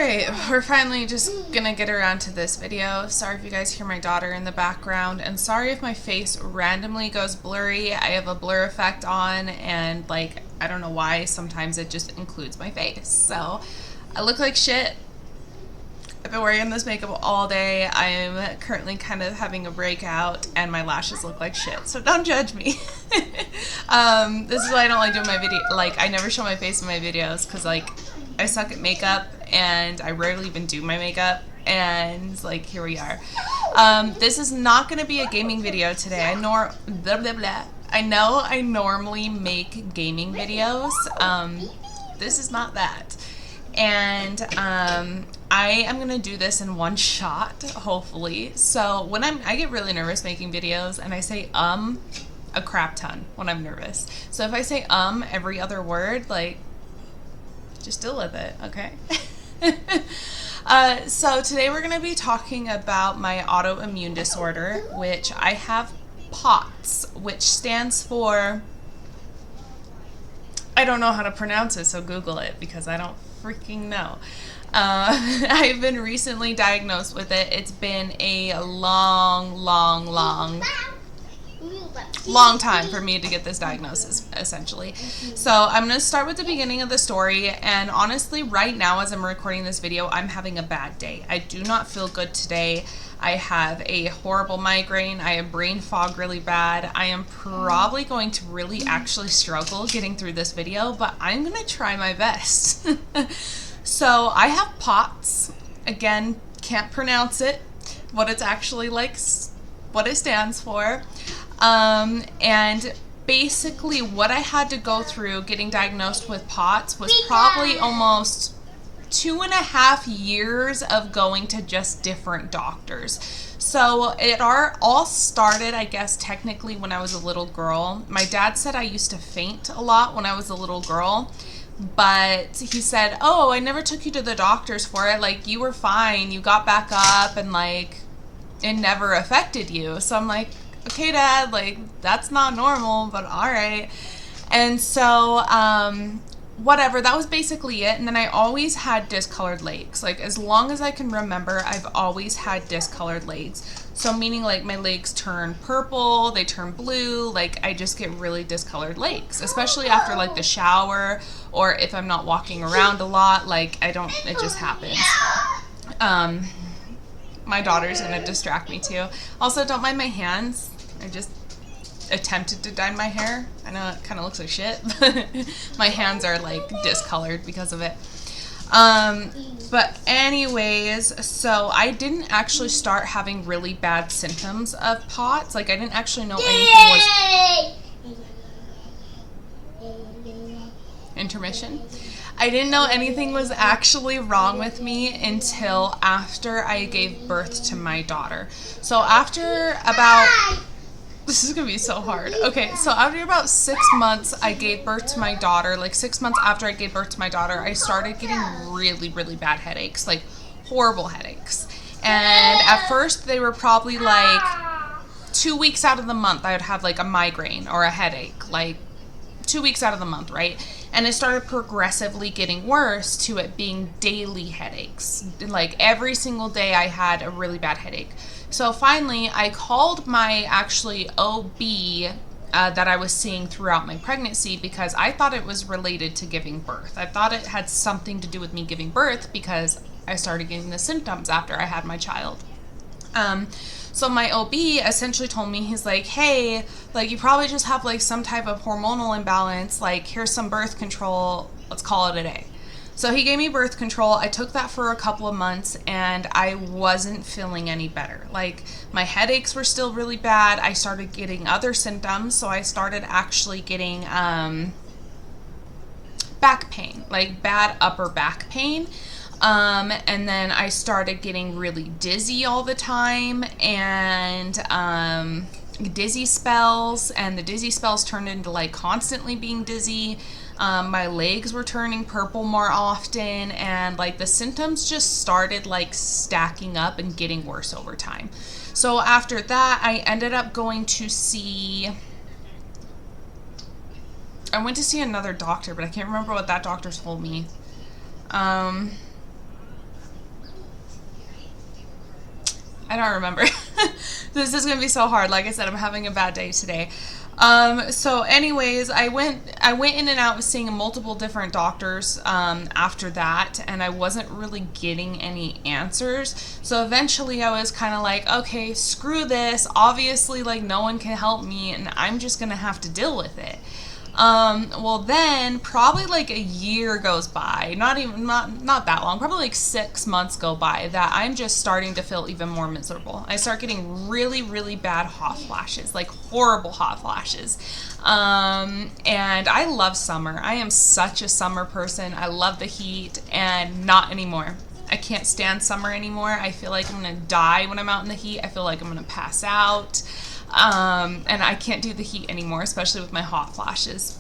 Alright, we're finally just gonna get around to this video. Sorry if you guys hear my daughter in the background, and sorry if my face randomly goes blurry. I have a blur effect on, and like, I don't know why, sometimes it just includes my face. So, I look like shit. I've been wearing this makeup all day. I am currently kind of having a breakout, and my lashes look like shit, so don't judge me. This is why I don't like doing my video, like, I never show my face in my videos, because like, I suck at makeup, and I rarely even do my makeup, and like, here we are. This is not going to be a gaming video today. I know I normally make gaming videos. This is not that. And I am going to do this in one shot, hopefully. So when I get really nervous making videos, and I say a crap ton when I'm nervous. So if I say every other word, like, just deal with it, okay? So today we're going to be talking about my autoimmune disorder, which I have POTS, which stands for, I don't know how to pronounce it, so Google it, because I don't freaking know. I've been recently diagnosed with it. It's been a long time for me to get this diagnosis, essentially. So I'm going to start with the beginning of the story, and honestly, right now as I'm recording this video, I'm having a bad day. I do not feel good today. I have a horrible migraine. I have brain fog really bad. I am probably going to really actually struggle getting through this video, but I'm going to try my best. So I have POTS. Again, can't pronounce it, what it's actually like, what it stands for. And basically what I had to go through getting diagnosed with POTS was probably almost 2.5 years of going to just different doctors. So it all started, I guess, technically when I was a little girl. My dad said I used to faint a lot when I was a little girl, but he said, oh, I never took you to the doctors for it. Like, you were fine. You got back up, and like, it never affected you. So I'm like, okay, Dad, like, that's not normal, but all right. And so, whatever, that was basically it. And then I always had discolored legs. Like, as long as I can remember, I've always had discolored legs. So meaning, like, my legs turn purple, they turn blue, like, I just get really discolored legs, especially after, like, the shower, or if I'm not walking around a lot, like, it just happens. My daughter's gonna distract me too. Also, don't mind my hands. I just attempted to dye my hair. I know it kind of looks like shit, but my hands are like discolored because of it. But anyways, so I didn't actually start having really bad symptoms of POTS. Like, I didn't actually know anything was... Intermission? I didn't know anything was actually wrong with me until after I gave birth to my daughter. So after about... This is going to be so hard. Okay, so after about 6 months, I gave birth to my daughter. Like, 6 months after I gave birth to my daughter, I started getting really, really bad headaches. Like, horrible headaches. And at first, they were probably like 2 weeks out of the month, I would have like a migraine or a headache. Like, 2 weeks out of the month, right? And it started progressively getting worse to it being daily headaches. Like, every single day I had a really bad headache. So finally, I called my actually OB that I was seeing throughout my pregnancy, because I thought it was related to giving birth. I thought it had something to do with me giving birth because I started getting the symptoms after I had my child. So my OB essentially told me, he's like, hey, like, you probably just have like some type of hormonal imbalance. Like, here's some birth control. Let's call it a day. So he gave me birth control. I took that for a couple of months, and I wasn't feeling any better. Like, my headaches were still really bad. I started getting other symptoms. So I started actually getting back pain, like bad upper back pain. And then I started getting really dizzy all the time, and dizzy spells, and the dizzy spells turned into like constantly being dizzy. My legs were turning purple more often, and like the symptoms just started like stacking up and getting worse over time. So after that, I ended up going to see, I went to see another doctor, but I can't remember what that doctor told me. I don't remember. This is gonna be so hard. Like I said, I'm having a bad day today. So anyways, I went in and out of seeing multiple different doctors after that, and I wasn't really getting any answers. So eventually I was kind of like, okay, screw this. Obviously, like, no one can help me, and I'm just gonna have to deal with it. Well then probably like a year goes by, not that long, probably like 6 months go by, that I'm just starting to feel even more miserable. I start getting really, really bad hot flashes, like horrible hot flashes. And I love summer. I am such a summer person. I love the heat, and not anymore. I can't stand summer anymore. I feel like I'm gonna die when I'm out in the heat. I feel like I'm gonna pass out. And I can't do the heat anymore, especially with my hot flashes.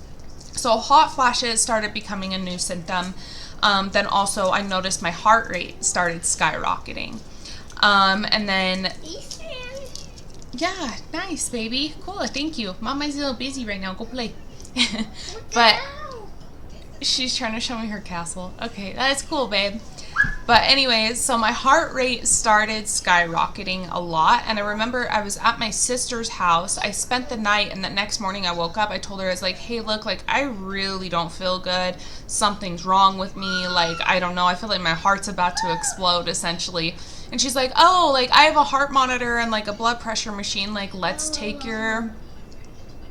So hot flashes started becoming a new symptom. Then also I noticed my heart rate started skyrocketing. And then, yeah, nice, baby. Cool, thank you. Mama's a little busy right now. Go play. But she's trying to show me her castle. Okay, that's cool, babe. But anyways, so my heart rate started skyrocketing a lot. And I remember I was at my sister's house. I spent the night, and the next morning I woke up. I told her, I was like, hey, look, like, I really don't feel good. Something's wrong with me. Like, I don't know. I feel like my heart's about to explode, essentially. And she's like, oh, like, I have a heart monitor and, like, a blood pressure machine. Like, let's take your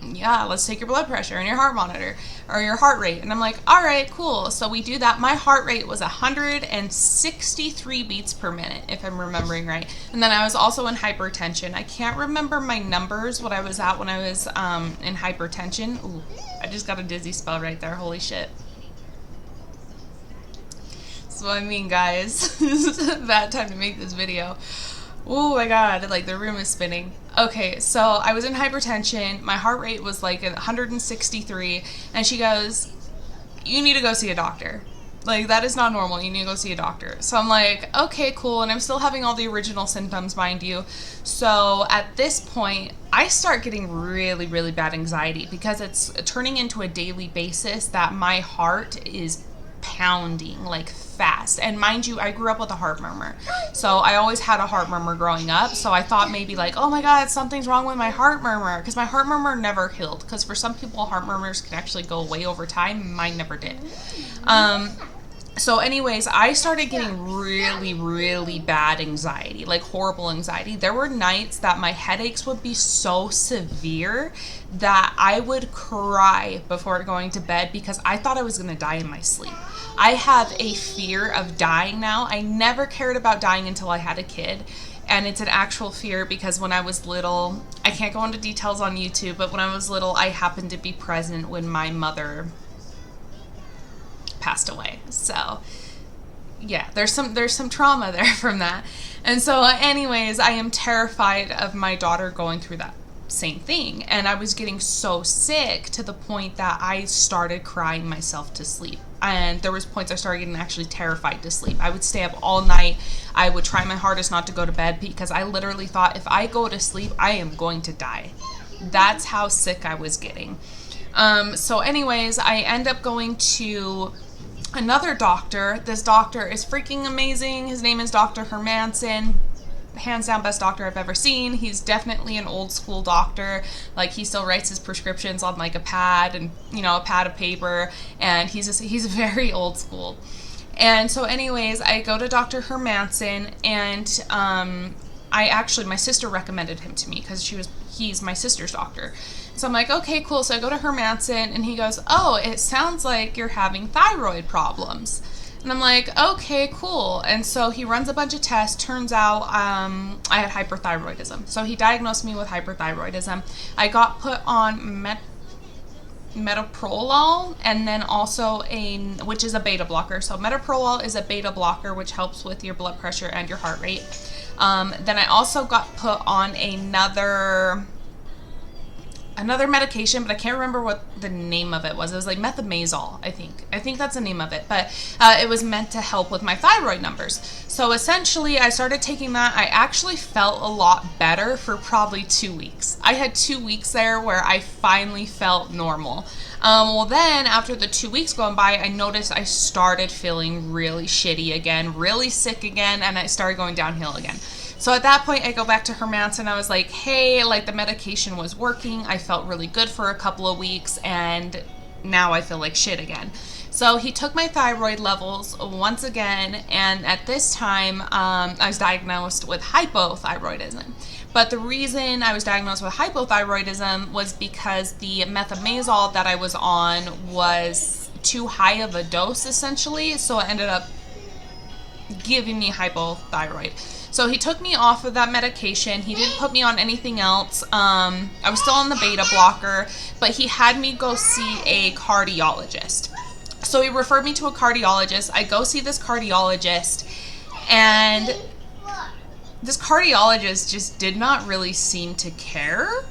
blood pressure and your heart monitor or your heart rate. And I'm like, all right, cool. So we do that. My heart rate was 163 beats per minute, if I'm remembering right. And then I was also in hypertension. I can't remember my numbers, what I was at when I was in hypertension. Ooh, I just got a dizzy spell right there. Holy shit. So I mean, guys, this is a bad time to make this video. Oh my god, like the room is spinning. Okay, so I was in hypertension. My heart rate was like 163, and she goes, you need to go see a doctor. Like, that is not normal. You need to go see a doctor. So I'm like, okay, cool. And I'm still having all the original symptoms, mind you. So at this point, I start getting really, really bad anxiety because it's turning into a daily basis that my heart is pounding like fast. And mind you, I grew up with a heart murmur, so I always had a heart murmur growing up. So I thought maybe like, oh my god, something's wrong with my heart murmur, because my heart murmur never healed, because for some people heart murmurs can actually go away over time. Mine never did. So anyways, I started getting really, really bad anxiety, like horrible anxiety. There were nights that my headaches would be so severe that I would cry before going to bed because I thought I was going to die in my sleep. I have a fear of dying now. I never cared about dying until I had a kid. And it's an actual fear because when I was little, I can't go into details on YouTube, but when I was little, I happened to be present when my mother passed away. So yeah, there's some trauma there from that. And so anyways, I am terrified of my daughter going through that same thing. And I was getting so sick to the point that I started crying myself to sleep. And there was points I started getting actually terrified to sleep. I would stay up all night. I would try my hardest not to go to bed because I literally thought if I go to sleep, I am going to die. That's how sick I was getting. So anyways, I end up going to another doctor. This doctor is freaking amazing. His name is Dr. Hermanson. Hands down best doctor I've ever seen. He's definitely an old school doctor. Like, he still writes his prescriptions on like a pad and, you know, a pad of paper, and he's very old school. And so anyways, I go to Dr. Hermanson, and my sister recommended him to me because he's my sister's doctor. So I'm like, okay, cool. So I go to Hermanson, and he goes, oh, it sounds like you're having thyroid problems. And I'm like, okay, cool. And so he runs a bunch of tests. Turns out I had hyperthyroidism. So he diagnosed me with hyperthyroidism. I got put on metoprolol, and then also which is a beta blocker. So metoprolol is a beta blocker, which helps with your blood pressure and your heart rate. Then I also got put on another medication, but I can't remember what the name of it was. It was like methimazole, I think. I think that's the name of it. But it was meant to help with my thyroid numbers. So essentially, I started taking that. I actually felt a lot better for probably 2 weeks. I had 2 weeks there where I finally felt normal. Well, then after the 2 weeks going by, I noticed I started feeling really shitty again, really sick again, and I started going downhill again. So at that point, I go back to Hermanson. I was like, hey, like the medication was working. I felt really good for a couple of weeks, and now I feel like shit again. So he took my thyroid levels once again, and at this time, I was diagnosed with hypothyroidism. But the reason I was diagnosed with hypothyroidism was because the methimazole that I was on was too high of a dose, essentially. So it ended up giving me hypothyroid. So he took me off of that medication. He didn't put me on anything else. I was still on the beta blocker, but he had me go see a cardiologist. So he referred me to a cardiologist. I go see this cardiologist, and this cardiologist just did not really seem to care.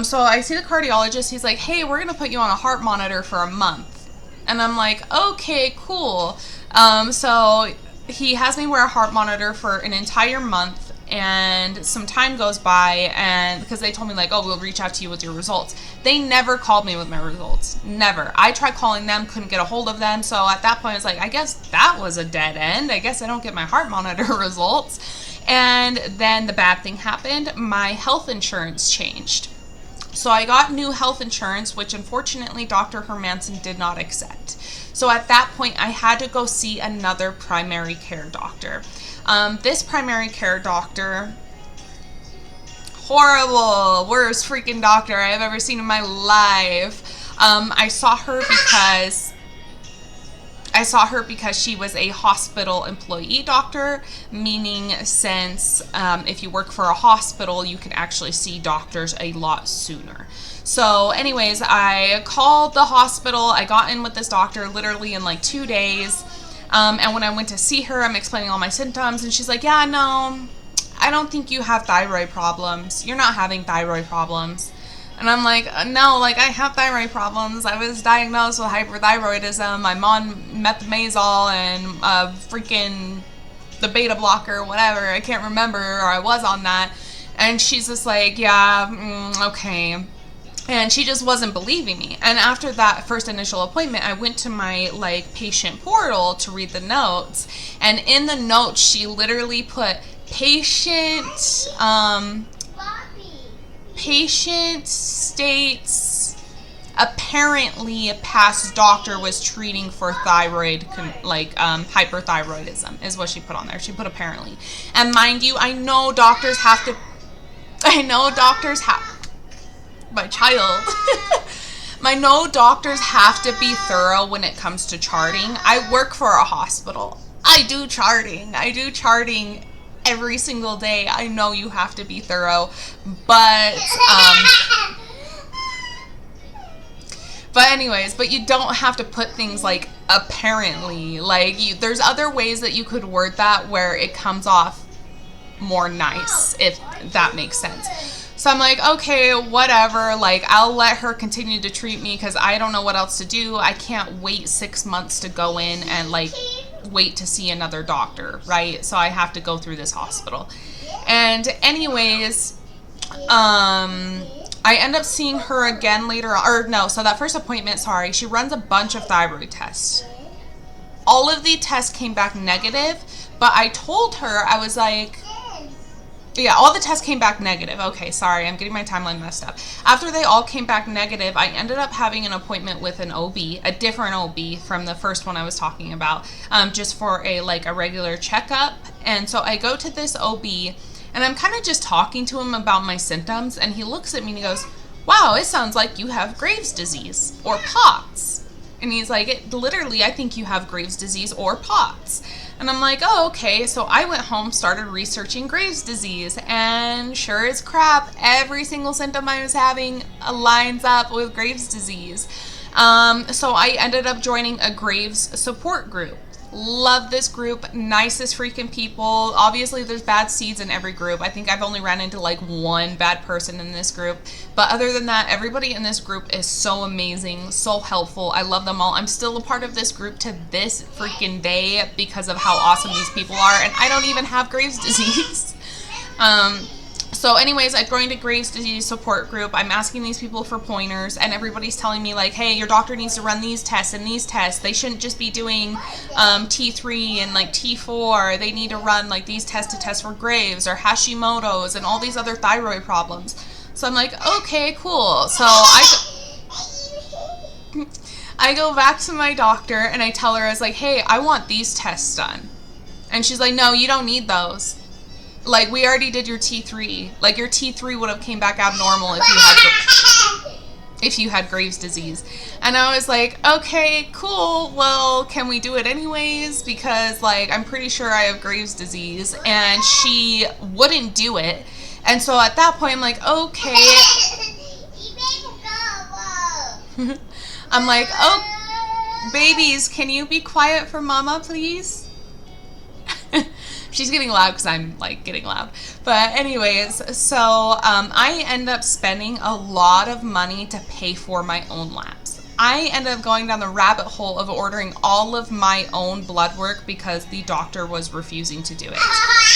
So I see the cardiologist. He's like, hey, we're going to put you on a heart monitor for a month. And I'm like, okay, cool. So he has me wear a heart monitor for an entire month, and some time goes by, and because they told me like, oh, we'll reach out to you with your results. They never called me with my results. Never. I tried calling them, couldn't get a hold of them. So at that point, I was like, I guess that was a dead end. I guess I don't get my heart monitor results. And then the bad thing happened. My health insurance changed. So I got new health insurance, which unfortunately Dr. Hermanson did not accept. So at that point, I had to go see another primary care doctor. This primary care doctor, horrible, worst freaking doctor I've ever seen in my life. I saw her because she was a hospital employee doctor, meaning since if you work for a hospital, you can actually see doctors a lot sooner. So anyways, I called the hospital. I got in with this doctor literally in like 2 days. And when I went to see her, I'm explaining all my symptoms, and she's like, yeah, no, I don't think you have thyroid problems. You're not having thyroid problems. And I'm like, no, like I have thyroid problems. I was diagnosed with hyperthyroidism. I'm on methimazole and freaking the beta blocker, whatever. I can't remember, or I was on that. And she's just like, yeah, okay. And she just wasn't believing me. And after that first initial appointment, I went to my like patient portal to read the notes. And in the notes, she literally put patient states apparently a past doctor was treating for thyroid, hyperthyroidism is what she put on there. She put apparently. And mind you, I know doctors have my child. I know doctors have to be thorough when it comes to charting. I work for a hospital. I do charting every single day. I know you have to be thorough, but anyways, but you don't have to put things like apparently. Like there's other ways that you could word that where it comes off more nice, if that makes sense. So I'm like, okay, whatever. Like, I'll let her continue to treat me because I don't know what else to do. I can't wait 6 months to go in and, like, wait to see another doctor, right? So I have to go through this hospital. And anyways, I end up seeing her again later on. Or no, so that first appointment, sorry, she runs a bunch of thyroid tests. All of the tests came back negative, but I told her, I was like, yeah, all the tests came back negative. Okay, sorry, I'm getting my timeline messed up. After they all came back negative, I ended up having an appointment with an OB, a different OB from the first one I was talking about, just for a regular checkup. And so I go to this OB, and I'm kind of just talking to him about my symptoms, and he looks at me and he goes, wow, it sounds like you have Graves' disease or POTS. And he's like, literally, I think you have Graves' disease or POTS. And I'm like, oh, okay. So I went home, started researching Graves' disease, and sure as crap, every single symptom I was having lines up with Graves' disease. So I ended up joining a Graves support group. Love this group, nicest freaking people. Obviously, there's bad seeds in every group. I think I've only ran into like one bad person in this group. But other than that, everybody in this group is so amazing, so helpful. I love them all. I'm still a part of this group to this freaking day because of how awesome these people are. And I don't even have Graves' disease. So anyways, I joined a Graves' disease support group. I'm asking these people for pointers, and everybody's telling me like, hey, your doctor needs to run these tests and these tests. They shouldn't just be doing T3 and like T4. They need to run like these tests to test for Graves or Hashimoto's and all these other thyroid problems. So I'm like, okay, cool. So I go back to my doctor and I tell her, I was like, hey, I want these tests done. And she's like, no, you don't need those. Like, we already did your T3. Like, your T3 would have came back abnormal if you had Graves' disease. And I was like, okay, cool. Well, can we do it anyways? Because, like, I'm pretty sure I have Graves' disease. And she wouldn't do it. And so at that point, I'm like, okay. I'm like, oh, babies, can you be quiet for mama, please? She's getting loud because I'm like getting loud. But anyways, so I end up spending a lot of money to pay for my own labs. I ended up going down the rabbit hole of ordering all of my own blood work because the doctor was refusing to do it.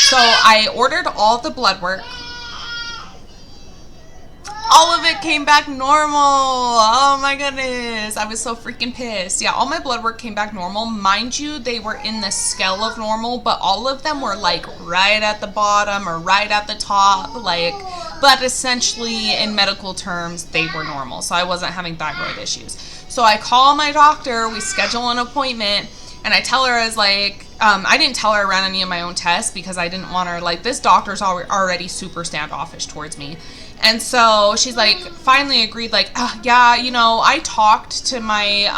So I ordered all the blood work. All of it came back normal. Oh my goodness. I was so freaking pissed. Yeah, all my blood work came back normal. Mind you, they were in the scale of normal, but all of them were like right at the bottom or right at the top. Like, but essentially in medical terms, they were normal. So I wasn't having thyroid issues. So I call my doctor, we schedule an appointment, and I tell her, I was like, I didn't tell her I ran any of my own tests because I didn't want her, like, this doctor's already super standoffish towards me. And so she's like, finally agreed, like, yeah, you know, I talked to my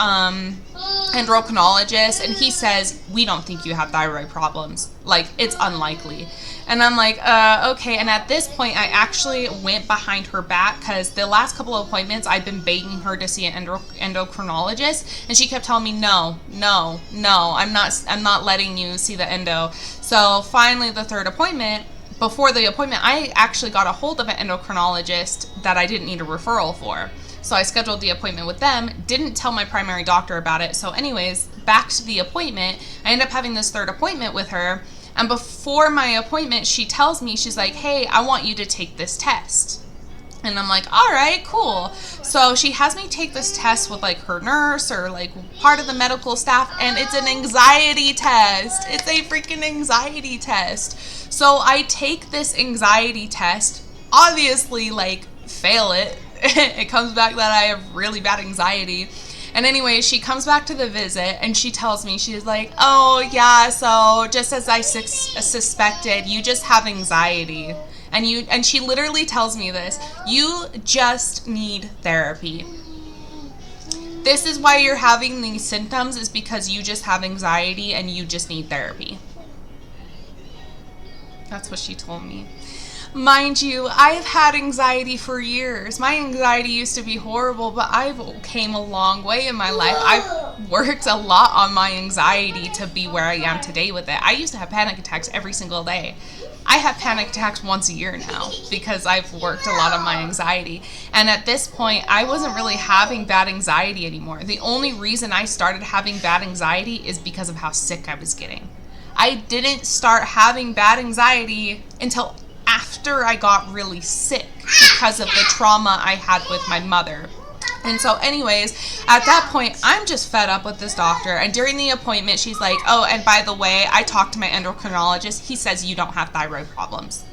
endocrinologist and he says, we don't think you have thyroid problems. Like, it's unlikely. And I'm like, okay. And at this point, I actually went behind her back because the last couple of appointments, I've been begging her to see an endocrinologist. And she kept telling me, no, I'm not letting you see the endo. So finally, the third appointment, before the appointment, I actually got a hold of an endocrinologist that I didn't need a referral for. So I scheduled the appointment with them, didn't tell my primary doctor about it. So anyways, back to the appointment, I end up having this third appointment with her. And before my appointment, she tells me, she's like, hey, I want you to take this test. And I'm like, all right, cool. So she has me take this test with like her nurse or like part of the medical staff, and it's an anxiety test. It's a freaking anxiety test. So I take this anxiety test, obviously like fail it. It comes back that I have really bad anxiety. And anyway, she comes back to the visit and she tells me, she's like, oh yeah, so just as I suspected, you just have anxiety. And she literally tells me this, you just need therapy. This is why you're having these symptoms, is because you just have anxiety and you just need therapy. That's what she told me. Mind you, I've had anxiety for years. My anxiety used to be horrible, but I've came a long way in my life. I've worked a lot on my anxiety to be where I am today with it. I used to have panic attacks every single day. I have panic attacks once a year now because I've worked a lot on my anxiety. And at this point, I wasn't really having bad anxiety anymore. The only reason I started having bad anxiety is because of how sick I was getting. I didn't start having bad anxiety until after I got really sick because of the trauma I had with my mother. And so anyways, at that point, I'm just fed up with this doctor. And during the appointment, she's like, oh, and by the way, I talked to my endocrinologist. He says you don't have thyroid problems.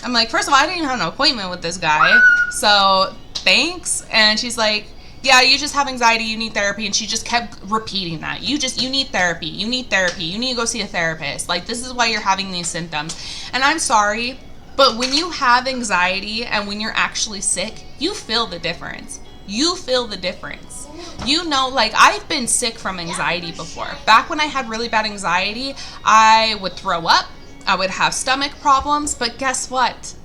I'm like, first of all, I didn't even have an appointment with this guy. So thanks. And she's like, yeah, you just have anxiety, you need therapy. And she just kept repeating that. You need therapy, you need therapy, you need to go see a therapist. Like, this is why you're having these symptoms. And I'm sorry, but when you have anxiety and when you're actually sick, you feel the difference. You feel the difference. You know, like, I've been sick from anxiety before. Back when I had really bad anxiety, I would throw up, I would have stomach problems, but guess what?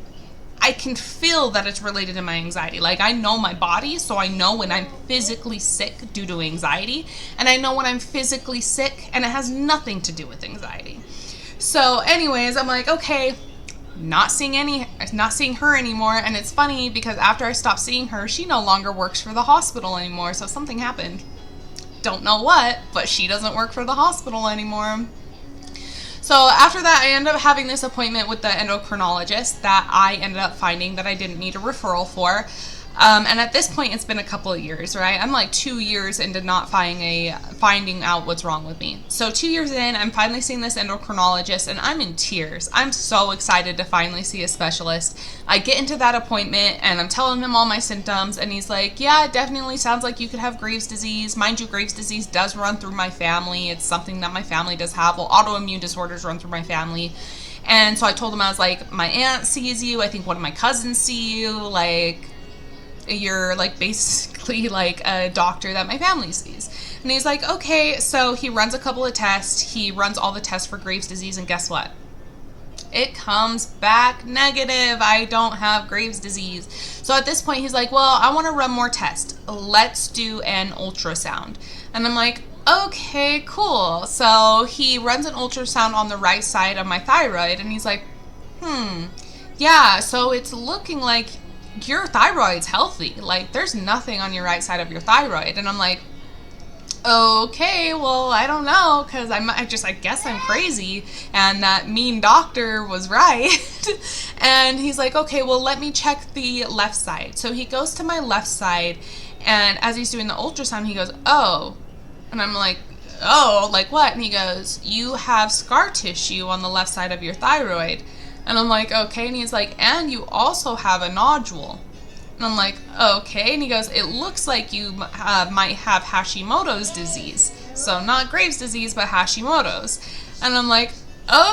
I can feel that it's related to my anxiety. Like, I know my body, so I know when I'm physically sick due to anxiety, and I know when I'm physically sick and it has nothing to do with anxiety. So anyways, I'm like, okay, not seeing her anymore. And it's funny because after I stopped seeing her, she no longer works for the hospital anymore. So something happened. Don't know what, but she doesn't work for the hospital anymore. So after that, I ended up having this appointment with the endocrinologist that I ended up finding that I didn't need a referral for. And at this point, it's been a couple of years, right? I'm like 2 years into not finding out what's wrong with me. So 2 years in, I'm finally seeing this endocrinologist, and I'm in tears. I'm so excited to finally see a specialist. I get into that appointment, and I'm telling him all my symptoms, and he's like, yeah, it definitely sounds like you could have Graves' disease. Mind you, Graves' disease does run through my family. It's something that my family does have. Well, autoimmune disorders run through my family. And so I told him, I was like, my aunt sees you. I think one of my cousins see you. Like, you're like basically like a doctor that my family sees. And he's like, okay. So he runs a couple of tests. He runs all the tests for Graves' disease, and guess what? It comes back negative. I don't have Graves' disease. So at this point, he's like, well, I want to run more tests. Let's do an ultrasound. And I'm like, okay, cool. So he runs an ultrasound on the right side of my thyroid, and he's like, yeah, so it's looking like your thyroid's healthy. Like, there's nothing on your right side of your thyroid. And I'm like, okay, well, I don't know, because I guess I'm crazy, and that mean doctor was right. And he's like, okay, well, let me check the left side. So he goes to my left side, and as he's doing the ultrasound, he goes, oh. And I'm like, oh, like what? And he goes, you have scar tissue on the left side of your thyroid. And I'm like, okay. And he's like, and you also have a nodule. And I'm like, okay. And he goes, it looks like you might have Hashimoto's disease. So not Graves' disease, but Hashimoto's. And I'm like,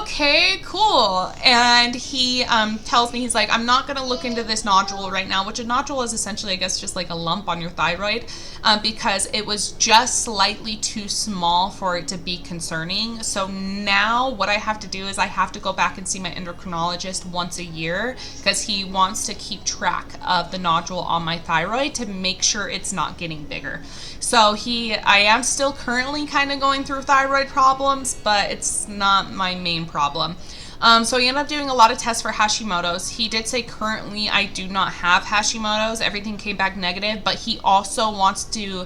okay, cool. And he tells me, he's like, I'm not going to look into this nodule right now, which a nodule is essentially, I guess, just like a lump on your thyroid, because it was just slightly too small for it to be concerning. So now what I have to do is I have to go back and see my endocrinologist once a year, because he wants to keep track of the nodule on my thyroid to make sure it's not getting bigger. So I am still currently kind of going through thyroid problems, but it's not my main problem. So he ended up doing a lot of tests for Hashimoto's. He did say currently I do not have Hashimoto's. Everything came back negative, but he also wants to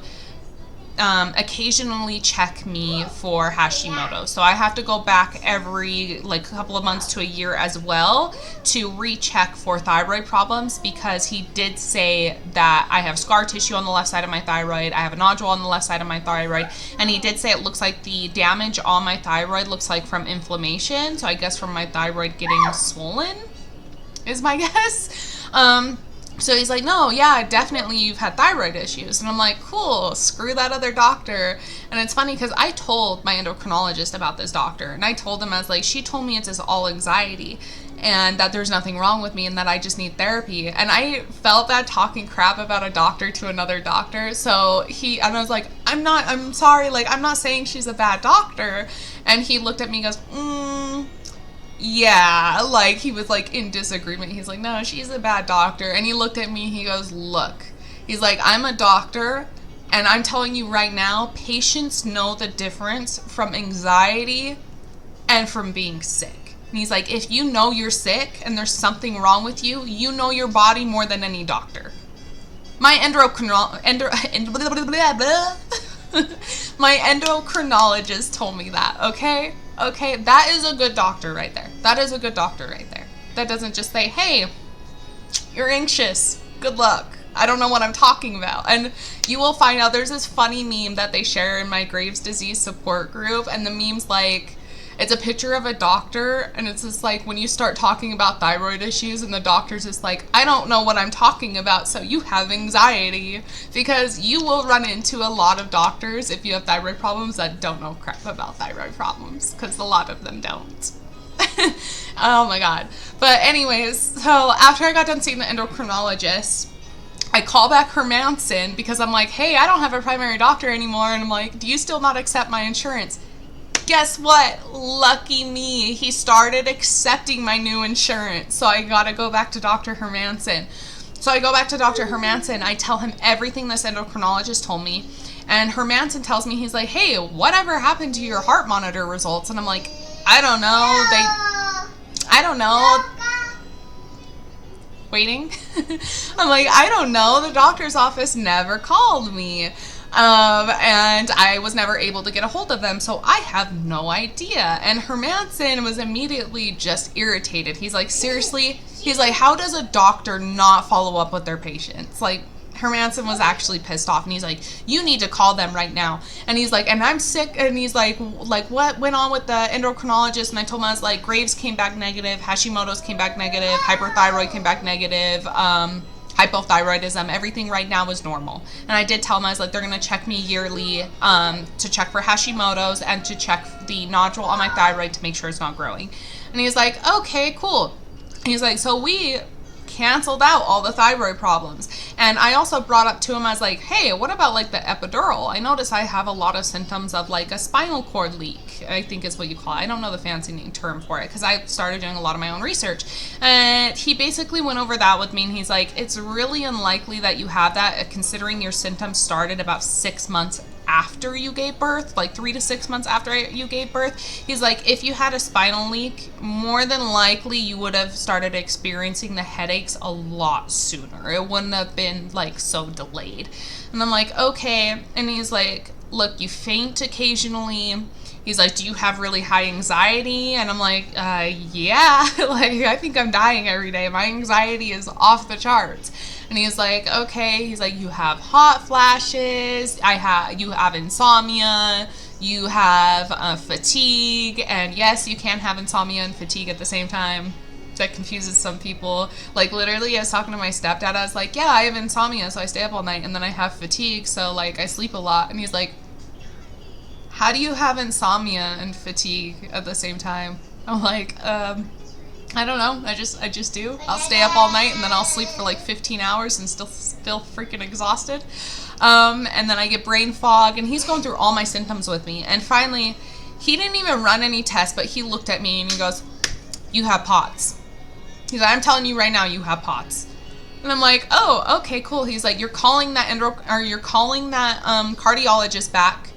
occasionally check me for Hashimoto's. So I have to go back every like couple of months to a year as well to recheck for thyroid problems, because he did say that I have scar tissue on the left side of my thyroid, I have a nodule on the left side of my thyroid, and he did say it looks like the damage on my thyroid looks like from inflammation. So I guess from my thyroid getting swollen is my guess. So he's like, no, yeah, definitely you've had thyroid issues. And I'm like, cool, screw that other doctor. And it's funny because I told my endocrinologist about this doctor. And I told him, I was like, she told me it's just all anxiety and that there's nothing wrong with me and that I just need therapy. And I felt bad talking crap about a doctor to another doctor. So and I was like, I'm sorry, like, I'm not saying she's a bad doctor. And he looked at me and goes, yeah, like he was like in disagreement. He's like, no, she's a bad doctor. And he looked at me, he goes, look, he's like, I'm a doctor, and I'm telling you right now, patients know the difference from anxiety and from being sick. And he's like, if you know you're sick and there's something wrong with you, you know your body more than any doctor. My my endocrinologist told me that, okay? Okay, that is a good doctor right there. That is a good doctor right there. That doesn't just say, hey, you're anxious. Good luck. I don't know what I'm talking about. And you will find out there's this funny meme that they share in my Graves' disease support group. And the meme's like, it's a picture of a doctor, and it's just like when you start talking about thyroid issues and the doctor's just like, I don't know what I'm talking about, so you have anxiety. Because you will run into a lot of doctors if you have thyroid problems that don't know crap about thyroid problems, because a lot of them don't. Oh my god. But anyways, so after I got done seeing the endocrinologist, I call back Hermanson because I'm like, hey, I don't have a primary doctor anymore. And I'm like, do you still not accept my insurance? Guess what? Lucky me. He started accepting my new insurance. So I got to go back to Dr. Hermanson. So I go back to Dr. Hermanson. I tell him everything this endocrinologist told me. And Hermanson tells me, he's like, hey, whatever happened to your heart monitor results? And I'm like, I don't know. I don't know. Waiting. I'm like, I don't know. The doctor's office never called me. And I was never able to get a hold of them, so I have no idea. And Hermanson was immediately just irritated. He's like, seriously? He's like, how does a doctor not follow up with their patients? Like, Hermanson was actually pissed off, and he's like, you need to call them right now. And he's like, and I'm sick. And he's like, what went on with the endocrinologist? And I told him, I was like, Graves came back negative, Hashimoto's came back negative, hyperthyroid came back negative, hypothyroidism, everything right now is normal. And I did tell him, I was like, they're going to check me yearly to check for Hashimoto's and to check the nodule on my thyroid to make sure it's not growing. And he's like, okay, cool. He's like, so we canceled out all the thyroid problems. And I also brought up to him, I was like, hey, what about like the epidural? I notice I have a lot of symptoms of like a spinal cord leak, I think is what you call it. I don't know the fancy term for it because I started doing a lot of my own research. And he basically went over that with me, and he's like, it's really unlikely that you have that, considering your symptoms started about 6 months after you gave birth, like 3 to 6 months after you gave birth. He's like, if you had a spinal leak, more than likely you would have started experiencing the headaches a lot sooner. It wouldn't have been like so delayed. And I'm like, okay. And he's like, look, you faint occasionally. He's like, do you have really high anxiety? And I'm like, yeah, like I think I'm dying every day. My anxiety is off the charts. And he's like, okay. He's like, you have hot flashes. You have insomnia. You have fatigue. And yes, you can have insomnia and fatigue at the same time. That confuses some people. Like literally, I was talking to my stepdad. I was like, yeah, I have insomnia, so I stay up all night. And then I have fatigue, so like I sleep a lot. And he's like, how do you have insomnia and fatigue at the same time? I'm like, I don't know. I just do. I'll stay up all night and then I'll sleep for like 15 hours and still feel freaking exhausted. And then I get brain fog, and he's going through all my symptoms with me. And finally, he didn't even run any tests, but he looked at me and he goes, you have POTS. He's like, I'm telling you right now, you have POTS. And I'm like, oh, okay, cool. He's like, you're calling that cardiologist back.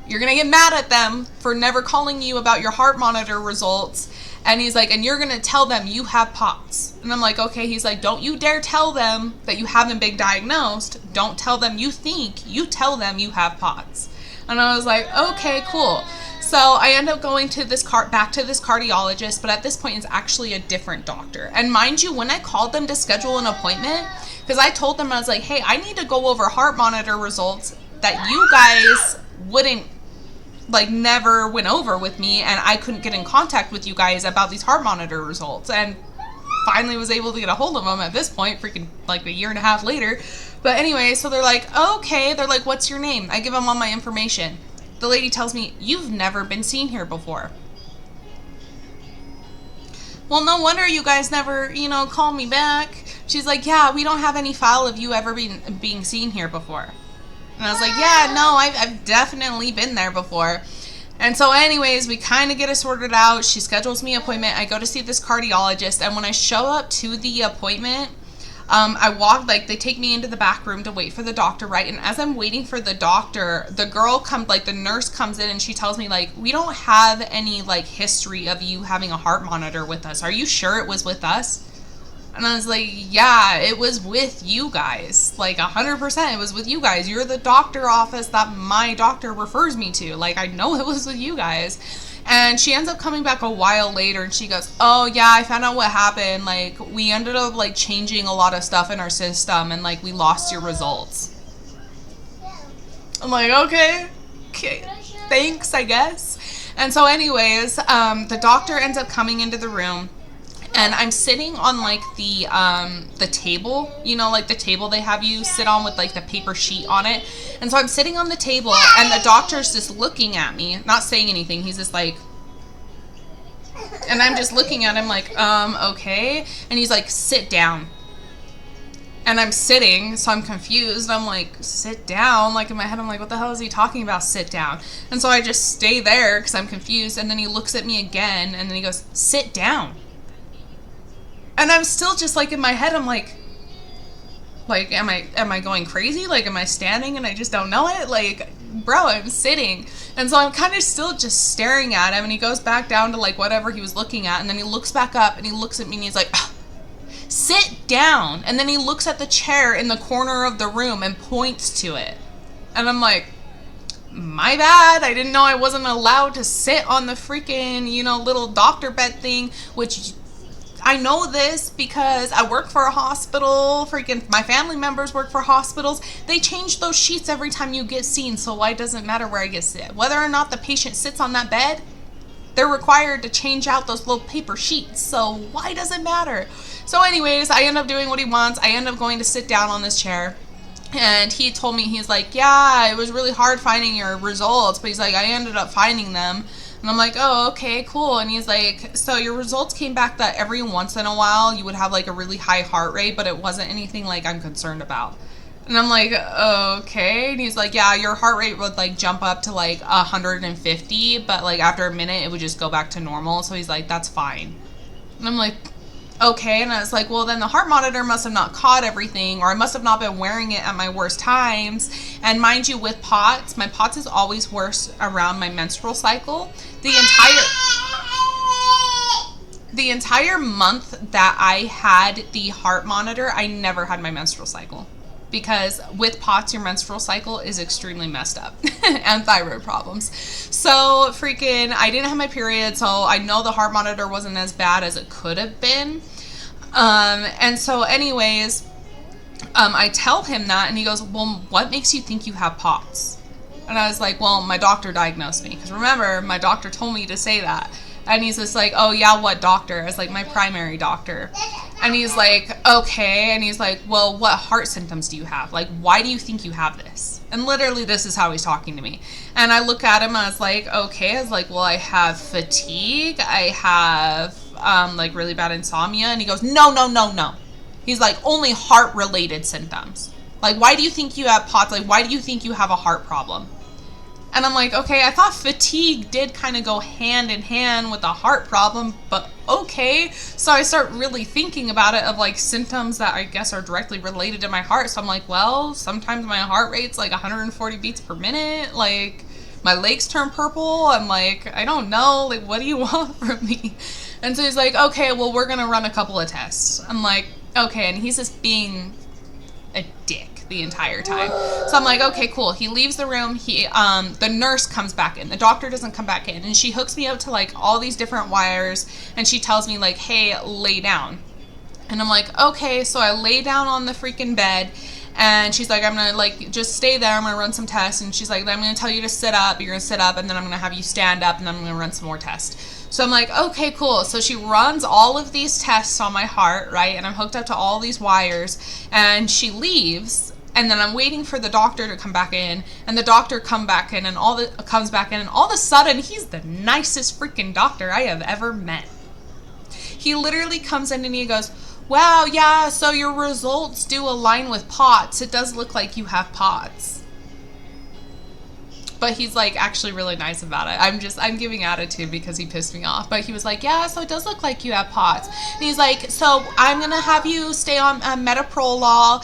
You're going to get mad at them for never calling you about your heart monitor results. And he's like, and you're going to tell them you have POTS. And I'm like, okay. He's like, don't you dare tell them that you haven't been diagnosed. Don't tell them you think. You tell them you have POTS. And I was like, okay, cool. So I end up going to back to this cardiologist, but at this point it's actually a different doctor. And mind you, when I called them to schedule an appointment, because I told them, I was like, hey, I need to go over heart monitor results that you guys never went over with me, and I couldn't get in contact with you guys about these heart monitor results. And finally was able to get a hold of them at this point, freaking like a year and a half later. But anyway, so they're like, okay. They're like, what's your name? I give them all my information. The lady tells me, you've never been seen here before. Well, no wonder you guys never, call me back. She's like, yeah, we don't have any file of you ever being seen here before. And I was like, yeah, no, I've definitely been there before. And so anyways, we kind of get it sorted out. She schedules me an appointment. I go to see this cardiologist. And when I show up to the appointment, they take me into the back room to wait for the doctor, right? And as I'm waiting for the doctor, the nurse comes in and she tells me, like, we don't have any, history of you having a heart monitor with us. Are you sure it was with us? And I was like, yeah, it was with you guys. 100% it was with you guys. You're the doctor office that my doctor refers me to. I know it was with you guys. And she ends up coming back a while later, and she goes, oh, yeah, I found out what happened. We ended up, changing a lot of stuff in our system, and, we lost your results. I'm like, okay, thanks, I guess. And so anyways, the doctor ends up coming into the room, and I'm sitting on, the table, the table they have you sit on with, the paper sheet on it. And so I'm sitting on the table, and the doctor's just looking at me, not saying anything. He's just and I'm just looking at him okay. And he's like, sit down. And I'm sitting, so I'm confused. I'm like, sit down? In my head, I'm like, what the hell is he talking about, sit down? And so I just stay there because I'm confused. And then he looks at me again, and then he goes, sit down. And I'm still just in my head, I'm like, am I going crazy? Am I standing and I just don't know it? Bro, I'm sitting. And so I'm kind of still just staring at him, and he goes back down to whatever he was looking at, and then he looks back up and he looks at me and he's like, sit down. And then he looks at the chair in the corner of the room and points to it. And I'm like, my bad. I didn't know I wasn't allowed to sit on the freaking, little doctor bed thing, which I know this because I work for a hospital. Freaking my family members work for hospitals. They change those sheets every time you get seen. So why does it matter where I get sit? Whether or not the patient sits on that bed, they're required to change out those little paper sheets. So why does it matter? So anyways, I end up doing what he wants. I end up going to sit down on this chair. And he told me, he's like, yeah, it was really hard finding your results. But he's like, I ended up finding them. And I'm like, oh, okay, cool. And he's like, so your results came back that every once in a while you would have like a really high heart rate, but it wasn't anything like I'm concerned about. And I'm like, okay. And he's like, yeah, your heart rate would like jump up to like 150, but like after a minute it would just go back to normal. So he's like, that's fine. And I'm like, okay. And I was like, well, then the heart monitor must have not caught everything, or I must have not been wearing it at my worst times. And mind you, with POTS, my POTS is always worse around my menstrual cycle. The entire month that I had the heart monitor, I never had my menstrual cycle. Because with POTS, your menstrual cycle is extremely messed up. And thyroid problems. So freaking, I didn't have my period, so I know the heart monitor wasn't as bad as it could have been. And so anyways, I tell him that, and he goes, well, what makes you think you have POTS? And I was like, well, my doctor diagnosed me. Because remember, my doctor told me to say that. And he's just like, oh, yeah, what doctor? I was like, my primary doctor. And he's like, okay. And he's like, well, what heart symptoms do you have? Like, why do you think you have this? And literally, this is how he's talking to me. And I look at him, I was like, okay. I was like, well, I have fatigue. I have, like, really bad insomnia. And he goes, no. He's like, only heart-related symptoms. Like, why do you think you have POTS? Like, why do you think you have a heart problem? And I'm like, okay, I thought fatigue did kind of go hand in hand with a heart problem, but okay. So I start really thinking about it of like symptoms that I guess are directly related to my heart. So I'm like, well, sometimes my heart rate's like 140 beats per minute. Like my legs turn purple. I'm like, I don't know. Like, what do you want from me? And so he's like, okay, well, we're going to run a couple of tests. I'm like, okay. And he's just being a dick the entire time. So I'm like, okay, cool. He leaves the room. The nurse comes back in. The doctor doesn't come back in. And she hooks me up to like all these different wires. And she tells me like, hey, lay down. And I'm like, okay. So I lay down on the freaking bed. And she's like, I'm going to like, just stay there. I'm going to run some tests. And she's like, I'm going to tell you to sit up. You're going to sit up. And then I'm going to have you stand up. And then I'm going to run some more tests. So I'm like, okay, cool. So she runs all of these tests on my heart, right? And I'm hooked up to all these wires. And she leaves. And then I'm waiting for the doctor to come back in, and the doctor comes back in, and all of a sudden, he's the nicest freaking doctor I have ever met. He literally comes in and he goes, wow, yeah, so your results do align with POTS. It does look like you have POTS. But he's like actually really nice about it. I'm giving attitude because he pissed me off. But he was like, yeah, so it does look like you have POTS. And he's like, so I'm going to have you stay on metoprolol.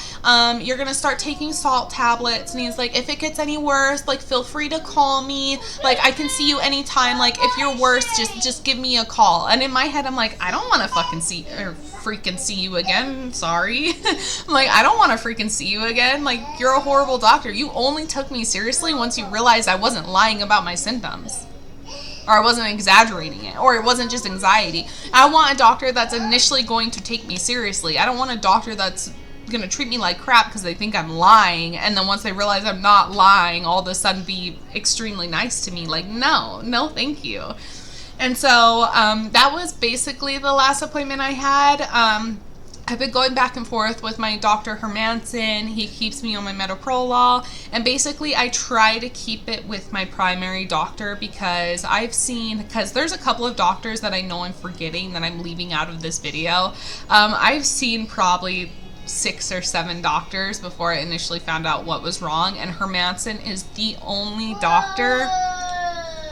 You're going to start taking salt tablets. And he's like, if it gets any worse, like feel free to call me. Like I can see you anytime. Like if you're worse, just give me a call. And in my head, I'm like, I don't want to freaking see you again. Sorry. I'm like, I don't want to freaking see you again. Like, you're a horrible doctor. You only took me seriously once you realized I wasn't lying about my symptoms. Or I wasn't exaggerating it. Or it wasn't just anxiety. I want a doctor that's initially going to take me seriously. I don't want a doctor that's going to treat me like crap because they think I'm lying. And then once they realize I'm not lying, all of a sudden be extremely nice to me. Like, no, thank you. And so that was basically the last appointment I had. I've been going back and forth with my Dr. Hermanson. He keeps me on my metoprolol. And basically I try to keep it with my primary doctor because there's a couple of doctors that I know I'm forgetting that I'm leaving out of this video. I've seen probably 6 or 7 doctors before I initially found out what was wrong. And Hermanson is the only doctor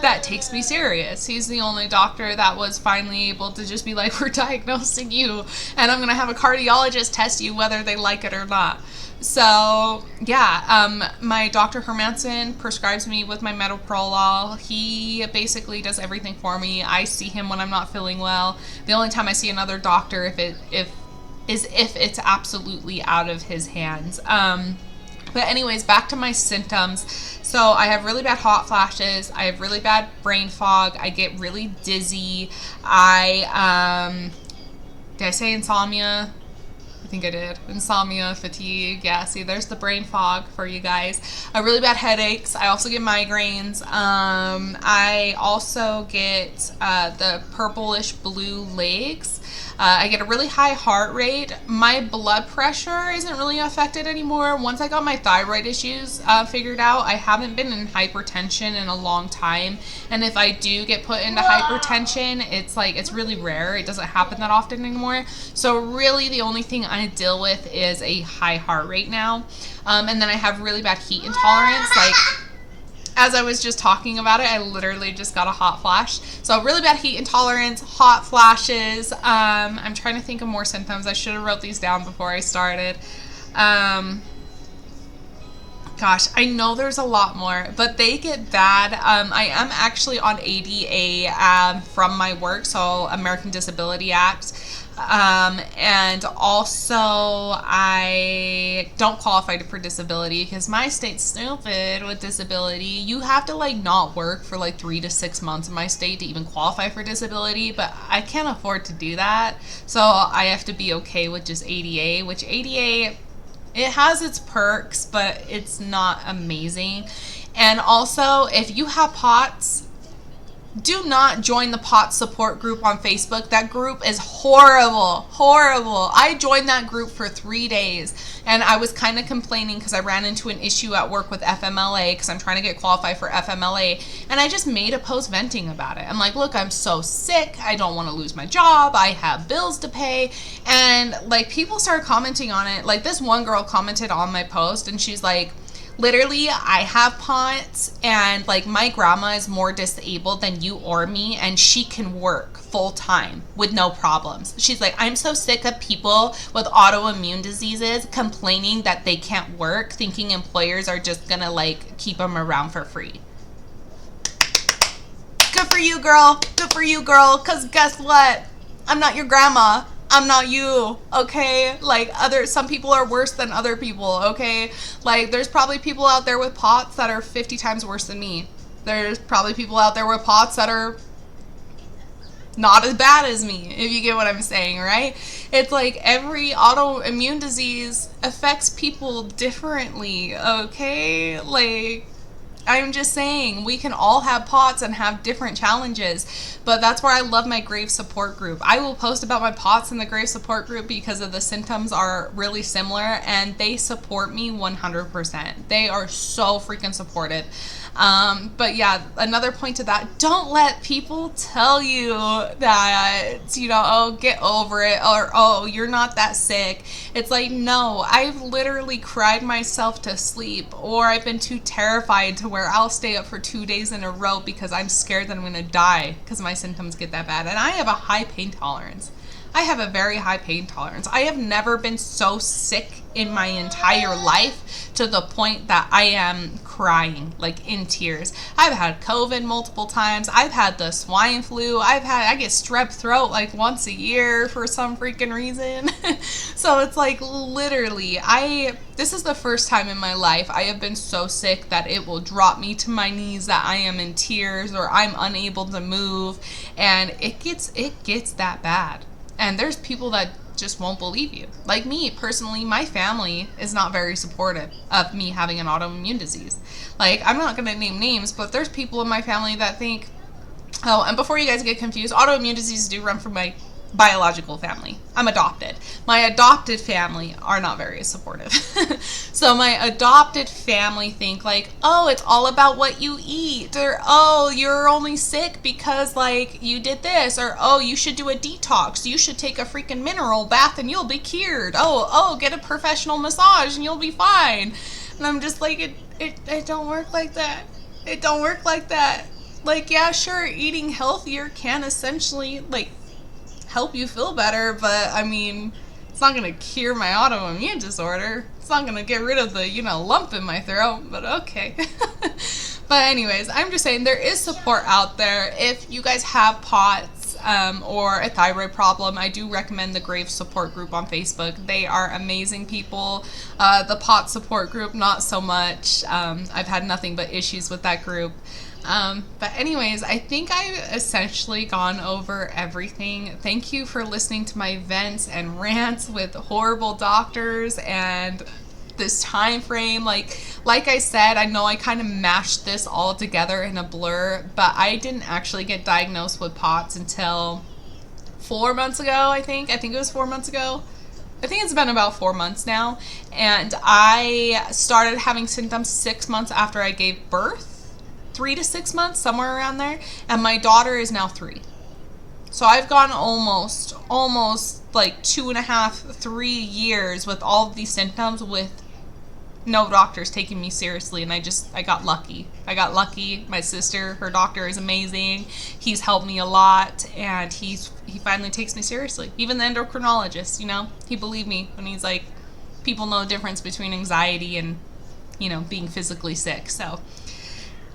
that takes me serious. He's the only doctor that was finally able to just be like, we're diagnosing you and I'm going to have a cardiologist test you whether they like it or not. So yeah, my Dr. Hermanson prescribes me with my metoprolol. He basically does everything for me. I see him when I'm not feeling well. The only time I see another doctor if it's absolutely out of his hands. But anyways, back to my symptoms. So I have really bad hot flashes. I have really bad brain fog. I get really dizzy. Did I say insomnia? I think I did. Insomnia, fatigue. Yeah, see, there's the brain fog for you guys. Really bad headaches. I also get migraines. I also get the purplish blue legs. I get a really high heart rate. My blood pressure isn't really affected anymore. Once I got my thyroid issues figured out, I haven't been in hypertension in a long time. And if I do get put into hypertension, it's really rare. It doesn't happen that often anymore. So really the only thing I deal with is a high heart rate now. And then I have really bad heat intolerance. Like, as I was just talking about it, I literally just got a hot flash. So really bad heat intolerance, hot flashes. I'm trying to think of more symptoms. I should have wrote these down before I started. Gosh, I know there's a lot more, but they get bad. I am actually on ADA from my work, so American Disability Act. And also I don't qualify for disability because my state's stupid with disability. You have to like not work for like 3 to 6 months in my state to even qualify for disability, but I can't afford to do that. So I have to be okay with just ADA, which ADA, it has its perks, but it's not amazing. And also, if you have POTS, do not join the POTS support group on Facebook. That group is horrible. Horrible. I joined that group for 3 days, and I was kind of complaining because I ran into an issue at work with FMLA because I'm trying to get qualified for FMLA, and I just made a post venting about it. I'm like, look, I'm so sick. I don't want to lose my job. I have bills to pay. And like, people started commenting on it. Like, this one girl commented on my post, and she's like, literally, I have POTS, and like, my grandma is more disabled than you or me, and she can work full time with no problems. She's like, I'm so sick of people with autoimmune diseases complaining that they can't work, thinking employers are just gonna like keep them around for free. Good for you, girl. Good for you, girl. Because guess what? I'm not your grandma. I'm not you, okay? Like, some people are worse than other people, okay? Like, there's probably people out there with POTS that are 50 times worse than me. There's probably people out there with POTS that are not as bad as me, if you get what I'm saying, right? It's like every autoimmune disease affects people differently, okay? Like, I'm just saying, we can all have POTS and have different challenges, but that's where I love my Grave support group. I will post about my POTS in the Grave support group because of the symptoms are really similar, and they support me 100%. They are so freaking supportive. But yeah, another point to that, don't let people tell you that, oh, get over it, or, oh, you're not that sick. It's like, no, I've literally cried myself to sleep, or I've been too terrified to where I'll stay up for 2 days in a row because I'm scared that I'm going to die because my symptoms get that bad. And I have a high pain tolerance. I have a very high pain tolerance. I have never been so sick in my entire life to the point that I am crying, like in tears. I've had COVID multiple times. I've had the swine flu. I get strep throat like once a year for some freaking reason. So it's like, literally, this is the first time in my life I have been so sick that it will drop me to my knees, that I am in tears or I'm unable to move, and it gets that bad. And there's people that just won't believe you. Like me, personally, my family is not very supportive of me having an autoimmune disease. Like, I'm not going to name names, but there's people in my family that think, oh, and before you guys get confused, autoimmune diseases do run from my biological family. I'm adopted. My adopted family are not very supportive. So my adopted family think like, oh, it's all about what you eat, or oh, you're only sick because like you did this, or oh, you should do a detox, you should take a freaking mineral bath and you'll be cured. Oh, get a professional massage and you'll be fine. And I'm just like, it don't work like that. It don't work like that. Like, yeah, sure, eating healthier can essentially like help you feel better, but I mean, it's not gonna cure my autoimmune disorder. It's not gonna get rid of the, lump in my throat, but okay. But anyways, I'm just saying, there is support out there. If you guys have POTS, or a thyroid problem, I do recommend the Grave support group on Facebook. They are amazing people. The POTS support group, not so much. I've had nothing but issues with that group. But anyways, I think I've essentially gone over everything. Thank you for listening to my vents and rants with horrible doctors and this time frame. Like I said, I know I kind of mashed this all together in a blur, but I didn't actually get diagnosed with POTS until 4 months ago, I think it was 4 months ago. I think it's been about 4 months now, and I started having symptoms 6 months after I gave birth, 3 to 6 months, somewhere around there, and my daughter is now 3. So I've gone almost like 2.5, 3 years with all of these symptoms with no doctors taking me seriously, and I got lucky. My sister, her doctor is amazing. He's helped me a lot, and he finally takes me seriously. Even the endocrinologist, he believed me when he's like, people know the difference between anxiety and, being physically sick. So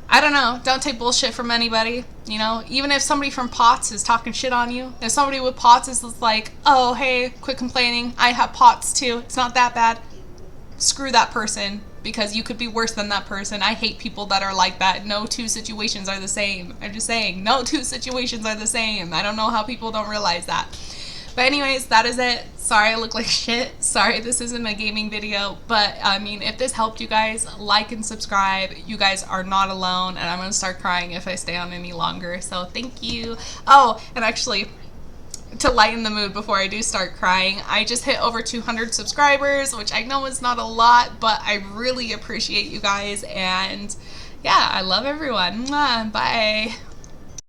I don't know. Don't take bullshit from anybody. Even if somebody from POTS is talking shit on you, if somebody with POTS is like, oh, hey, quit complaining, I have POTS too, it's not that bad. Screw that person, because you could be worse than that person. I hate people that are like that. No two situations are the same. I'm just saying, no two situations are the same. I don't know how people don't realize that. But anyways, that is it. Sorry I look like shit. Sorry this isn't a gaming video. But, if this helped you guys, like and subscribe. You guys are not alone, and I'm going to start crying if I stay on any longer. So thank you. Oh, and actually, to lighten the mood before I do start crying, I just hit over 200 subscribers, which I know is not a lot, but I really appreciate you guys, and yeah, I love everyone. Mwah, bye.